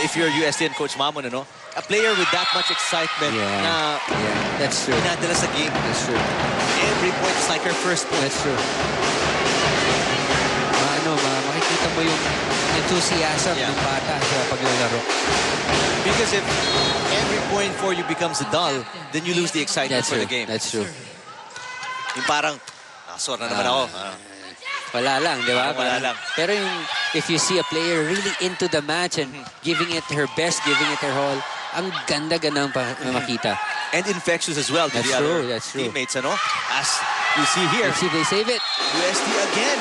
if you're UST and Coach Mamon, ano, a player with that much excitement na that's true. Pinadala sa game. That's true. Every point is like her first point. That's true. Makikita mo yung enthusiasm ng bata sa paglalaro. Because if every point for you becomes a dull, then you lose the excitement for the game. That's true. Yung parang, sore na naman ako. Wala lang, di ba? Wala lang. Pero yung, if you see a player really into the match and giving it her best, giving it her all, ang ganda-ganda makita. And infectious as well to the other teammates, ano? As you see here. Let's see if they save it. UST again.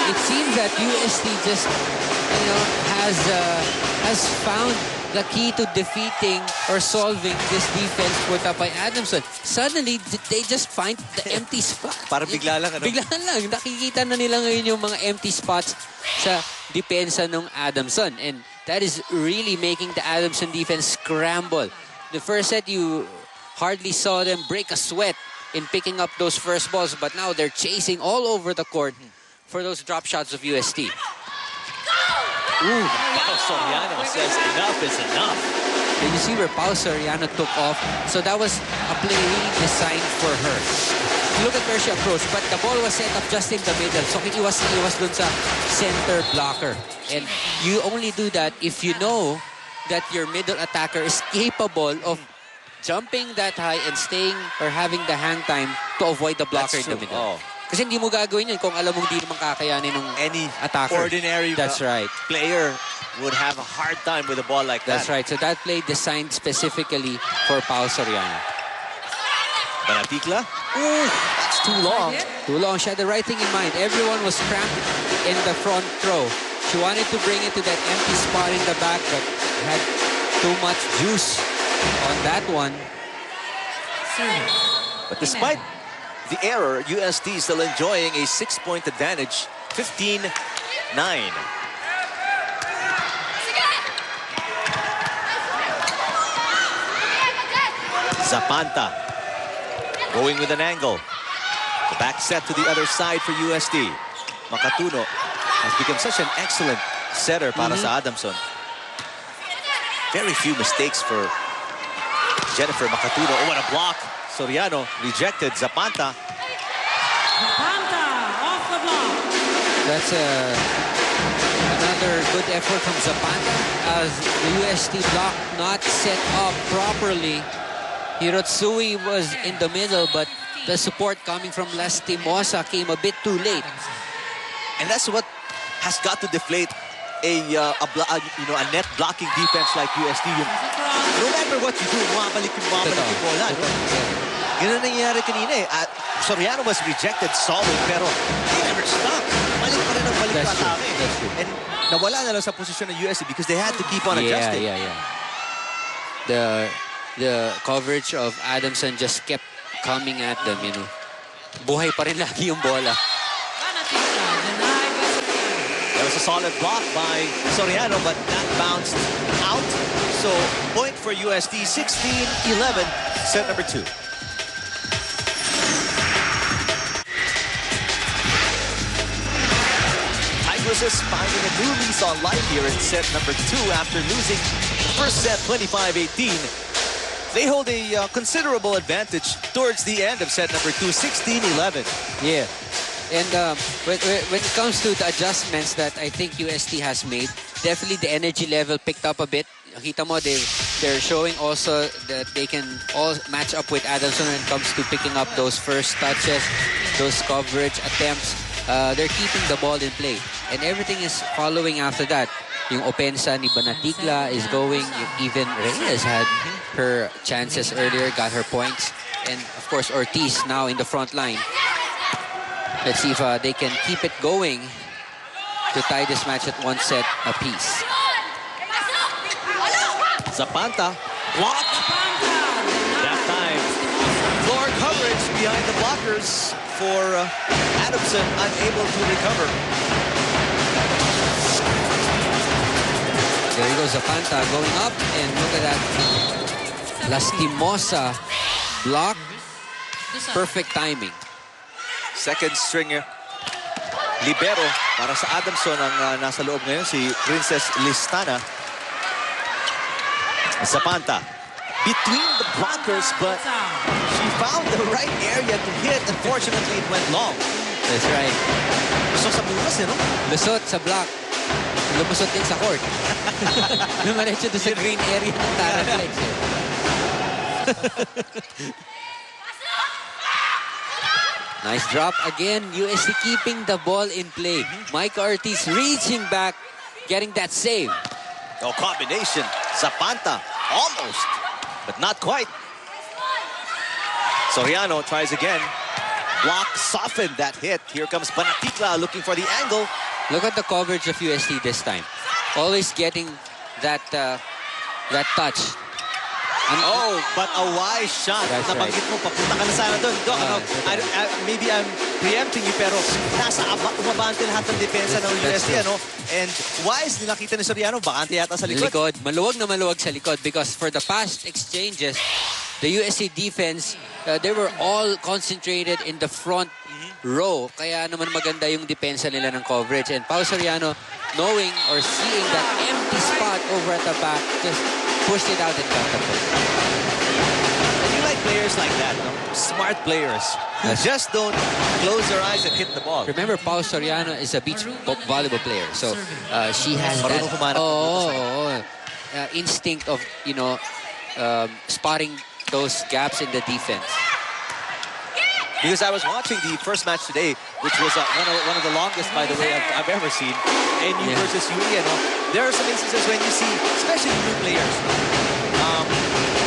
It seems that UST just, has found the key to defeating or solving this defense put up by Adamson. Suddenly, they just find the empty spot. Parang bigla lang, ano? Bigla lang. Nakikita na nila ngayon yung mga empty spots sa depensa ng Adamson. And that is really making the Adamson defense scramble. The first set, you hardly saw them break a sweat in picking up those first balls. But now they're chasing all over the court for those drop shots of UST. Ooh, Pao Soriano says enough is enough. Did you see where Pao Soriano took off? So that was a play really designed for her. Look at where she approached, but the ball was set up just in the middle. So iwas dun sa center blocker. And you only do that if you know that your middle attacker is capable of jumping that high and staying or having the hang time to avoid the blocker in the middle. Kasi hindi mo gagawin yun kung alam mong di naman kakayanin ng any attacker. Ordinary player would have a hard time with a ball like that. That's right. So that play designed specifically for Pao Soriano. Banatikla. Ooh, that's too long. Too long. She had the right thing in mind. Everyone was cramped in the front row. She wanted to bring it to that empty spot in the back, but had too much juice on that one. But despite the error, UST still enjoying a 6-point advantage, 15-9. Zapanta going with an angle. The back set to the other side for UST. Makatuno has become such an excellent setter para sa Adamson. Very few mistakes for Jennifer Makatuno. Oh, what a block. Soriano rejected. Zapanta. Zapanta off the block. That's another good effort from Zapanta as the UST block not set up properly. Hirotsui was in the middle, but the support coming from Lastimosa came a bit too late. And that's what has got to deflate a net blocking defense like UST. No matter what you do, bumabalik yung bola. Ganun nangyayari kanina eh. Soriano was rejected solid, pero they never stopped. Balik pa rin ang balik yung atake. And nawala na lang sa posisyon ng UST because they had to keep on adjusting. The coverage of Adamson just kept coming at them, Buhay pa rin lagi yung bola. That was a solid block by Soriano, but that bounced out. So, point for UST, 16-11, set number 2. Tigresses finding a new lease on life here in set number 2 after losing the first set 25-18. They hold a considerable advantage towards the end of set number 2, 16-11. Yeah. And when it comes to the adjustments that I think UST has made, definitely the energy level picked up a bit. Kita mo, they're showing also that they can all match up with Adamson when it comes to picking up those first touches, those coverage attempts. They're keeping the ball in play. And everything is following after that. Yung opensa ni Banatikla is going. Even Reyes had her chances earlier, got her points. And of course, Ortiz now in the front line. Let's see if they can keep it going to tie this match at 1 set apiece. Zapanta blocked. That time, floor coverage behind the blockers for Adamson, unable to recover. There you go, Zapanta going up, and look at that. Lastimosa block. Perfect timing. Second stringer libero para sa Adamson ang nasa loob ngayon, si Princess Listana. Zapanta between the blockers, but she found the right area to hit. Unfortunately, it went long. That's right. So sa bulas, no? Lusot sa block. Lumusot din sa court. Lumaretso doon sa green area ng Taraflex. Nice drop again. UST keeping the ball in play. Mike Ortiz reaching back, getting that save. Oh, combination. Zapanta, almost, but not quite. Soriano tries again. Block softened that hit. Here comes Banatikla looking for the angle. Look at the coverage of UST this time. Always getting that that touch. Oh, but a wise shot. That's Nabanggit mo, papunta ka na sana doon. Doc, maybe I'm preempting you, pero nasa umabante lahat ng depensa ng UST, ano? And wisely nakita ni Soriano, bakante yata sa likod. Maluwag na maluwag sa likod because for the past exchanges, the UST defense, they were all concentrated in the front row. Kaya naman maganda yung depensa nila ng coverage. And Pao Soriano, knowing or seeing that empty spot over at the back, just pushed it out and got the ball. And you like players like that, no? Smart players who just don't close their eyes and hit the ball. Remember, Pao Soriano is a beach volleyball player. So she has Marunong that humanap instinct of, you know, spotting those gaps in the defense. Because I was watching the first match today, which was one of the longest, by the way, I've ever seen. NU versus UE. No? There are some instances when you see, especially new players,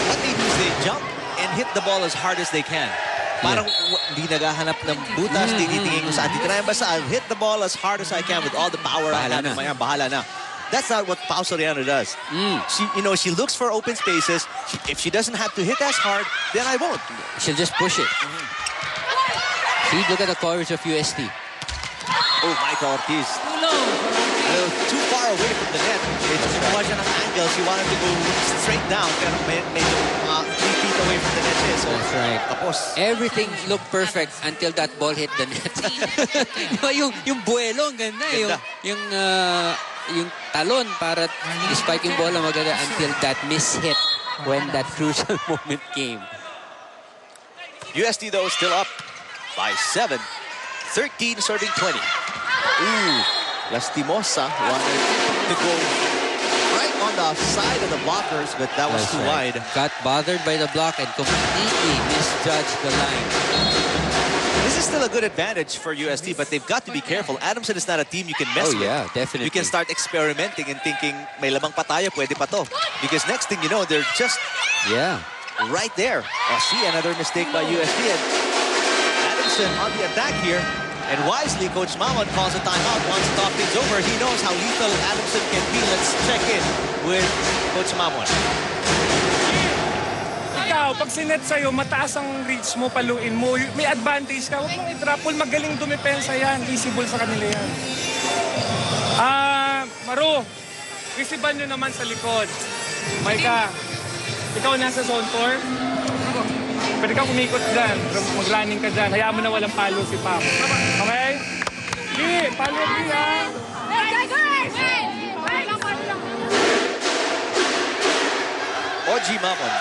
what they do is they jump and hit the ball as hard as they can. Parang di naghahanap ng butas, di titingin kung saan titirayan. Basta I'll hit the ball as hard as I can with all the power I have. Bahala na. That's not what Pao Soriano does. She looks for open spaces. If she doesn't have to hit as hard, then I won't. She'll just push it. See, look at the coverage of UST. Oh, Michael Ortiz. Too far away from the net. Kinuha siya ng angle. She wanted to go straight down. Pero medyo 3 feet away from the net. So, that's right. Tapos. Everything looked perfect until that ball hit the net. yung buwelo, ang ganda. Yung talon para spike yung bola maganda until that miss hit when that crucial moment came. UST, though, still up by 7. 13 serving 20. Ooh, Lastimosa wanted to go right on the side of the blockers, but that was too wide. Got bothered by the block and completely misjudged the line. This is still a good advantage for UST, but they've got to be careful. Adamson is not a team you can mess with. Oh, yeah, definitely. You can start experimenting and thinking, may lamang pa tayo, pwede pa to. Because next thing you know, they're just right there. Oh, see, another mistake by UST. And Adamson on the attack here. And wisely, Coach Mamon calls a timeout, wants to talk things over. He knows how lethal Adamson can be. Let's check in with Coach Mamon. Ikaw, pag sinet sa'yo, mataas ang reach mo, paluin mo, may advantage ka. Huwag mong i-drapple, magaling dumepensa yan. Visible sa kanila yan. Maru, visible nyo naman sa likod. Maika, ikaw nasa zone 4. Pwede ka umikot dyan, mag-running ka dyan. Hayaan mo na walang palo si Pam. Okay? Li, palo Li ha. OG Mamon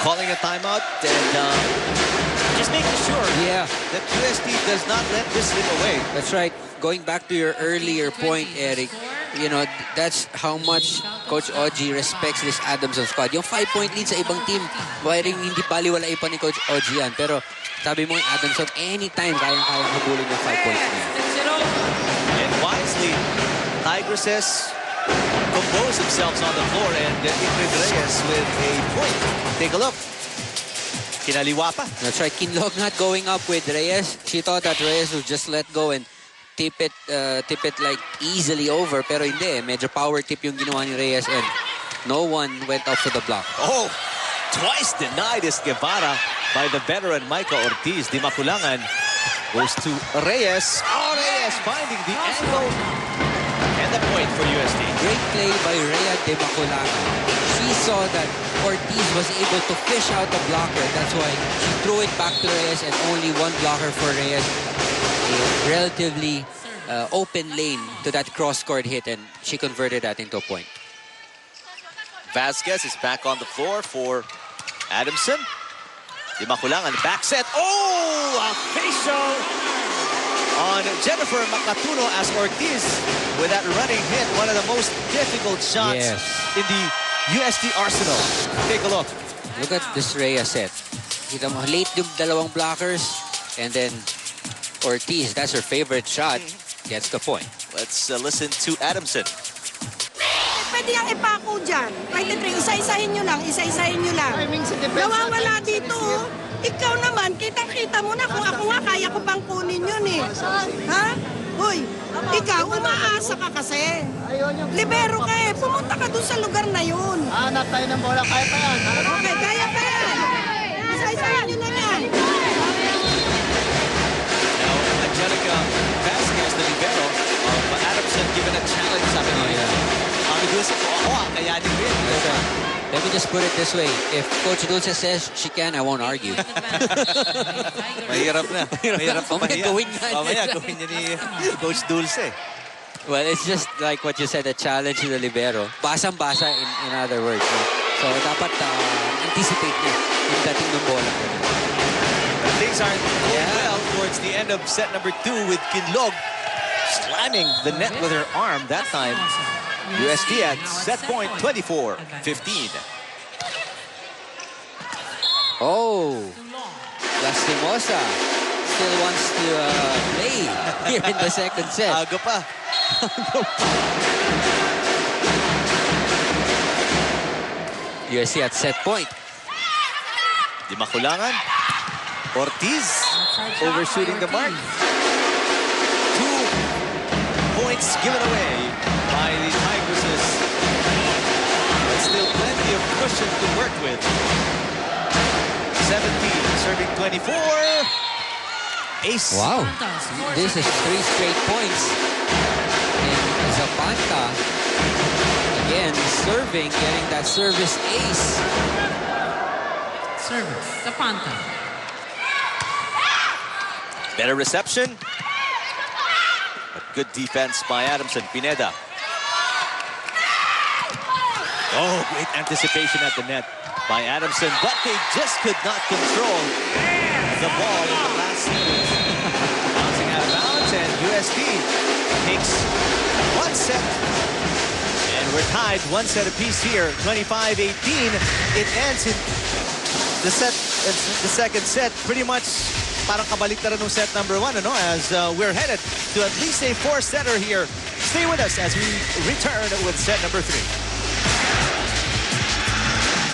calling a timeout and just making sure that UST does not let this slip away. That's right. Going back to your earlier point, Eric, you know, that's how much Coach OG respects this Adamson squad. Yung 5-point lead sa ibang team, wiring hindi baliwalay pa ni Coach OG yan. Pero sabi mo yung Adamson, anytime kayang-kayang habulin yung 5-point lead. And wisely, Tigresses compose themselves on the floor and Ingrid Reyes with a point. Take a look. Kinaliwa pa. That's right. Kinlog not going up with Reyes. She thought that Reyes would just let go and tip it like easily over, pero hindi. Medyo power tip yung ginawa ni Reyes and no one went up for the block. Oh, twice denied is Guevara by the veteran Michael Ortiz. Di makulangan goes to Reyes. Oh, Reyes finding the angle and the point for UST. Great play by Rhea de Maculangan. She saw that Ortiz was able to fish out the blocker. That's why she threw it back to Reyes and only one blocker for Reyes. A relatively open lane to that cross-court hit, and she converted that into a point. Vasquez is back on the floor for Adamson. Lima kulangan, back set. Oh! A facial on Jennifer Makatuno as Ortiz with that running hit. One of the most difficult shots in the UST arsenal. Take a look. Look at this Rhea set. Kita mo, late yung dalawang blockers. And then Ortiz, that's her favorite shot. Gets the point. Let's listen to Adamson. Pwede yung ipako dyan. 23, isa-isahin nyo lang, isa-isahin nyo lang. Nawawala dito. Ikaw naman, kitang-kita mo na kung ako nga, kaya ko pang kunin yun eh. Ha? Hoy, ikaw, umaasa ka kasi. Libero ka eh, pumunta ka dun sa lugar na yun. Hanap tayo ng bola, kaya pa yan. Okay, kaya pa yan. Isa-isahin nyo lang yan. Now, Angelica Vasquez, the libero of Adamson, given a challenge. Sabi niya, Dulce po ako, kayanin ko yun. Let me just put it this way. If Coach Dulce says she can, I won't argue. Mahirap na. Mahirap pa Mamaya gawin nga niya. Mamaya gawin niya ni Coach Dulce. Well, it's just like what you said, a challenge to the libero. Basang-basa in other words. No? So, dapat anticipate niya yung dating ng bola. But things aren't going well towards the end of set number 2 with Kinlog slamming the net with her arm that time. UST at set point 24-15. Oh, Lastimosa still wants to play here in the second set. Aga pa. UST at set point. Lima kulangan. Ortiz overshooting the mark. 2 points given away by the Tigresses. But still plenty of cushion to work with. 17 serving 24. Ace. Wow, this is 3 straight points. And Zapata, again, serving, getting that service ace. Service, Zapanta. Better reception. But good defense by Adamson. Pineda. Oh, great anticipation at the net by Adamson, but they just could not control the ball in the last sequence. Bouncing out of bounds, and UST takes 1 set. And we're tied 1 set apiece here, 25-18. It ends in the second set pretty much parang kabaliktaran ng set number 1, ano, as we're headed to at least a 4-setter here. Stay with us as we return with set number 3.